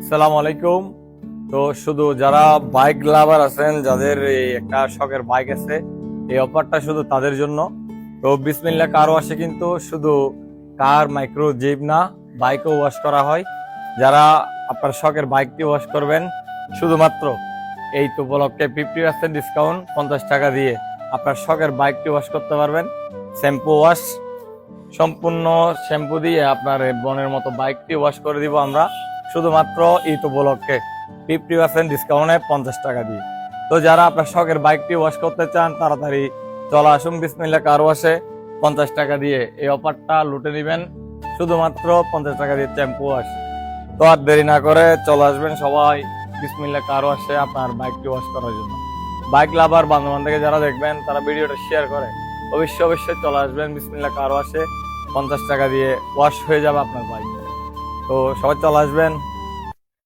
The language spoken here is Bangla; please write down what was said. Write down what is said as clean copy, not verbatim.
আসসালামু আলাইকুম। তো শুধু যারা বাইক লাভার আছেন, যাদের এই একটা শখের বাইক আছে, এই অফারটা শুধু তাদের জন্য। তো বিসমিল্লাহ কার ওয়াশে কিন্তু শুধু কার, মাইক্রো, জিপ না, বাইকও ওয়াশ করা হয়। যারা আপনার শখের বাইকটি ওয়াশ করবেন, শুধুমাত্র এই তো উপলক্ষে 50% ডিসকাউন্ট, 50 টাকা দিয়ে আপনার শখের বাইকটি ওয়াশ করতে পারবেন। শ্যাম্পু ওয়াশ, সম্পূর্ণ শ্যাম্পু দিয়ে আপনার এই বনের মতো বাইকটি ওয়াশ করে দিব আমরা, শুধুমাত্র ঈদ উপলক্ষে 50% ডিসকাউন্টে 50 টাকা দিয়ে। তো যারা আপনার শখের বাইকটি ওয়াশ করতে চান, তাড়াতাড়ি চলে আসুন বিসমিল্লাহ কার ওয়াশে। 50 টাকা দিয়ে এই অফারটা লুটে নেবেন, শুধুমাত্র 50 টাকা দিয়ে শ্যাম্পু ওয়াশ। তো আর দেরি না করে চলে আসবেন সবাই বিসমিল্লাহ কার ওয়াশে আপনার বাইকটি ওয়াশ করার জন্য। বাইক লাভার বান্ধব থেকে যারা দেখবেন, তারা ভিডিওটা শেয়ার করে অবশ্যই চলে আসবেন বিসমিল্লাহ কার ওয়াশে। 50 টাকা দিয়ে ওয়াশ হয়ে যাবে আপনার বাইক। তো সবাই চলে আসবেন।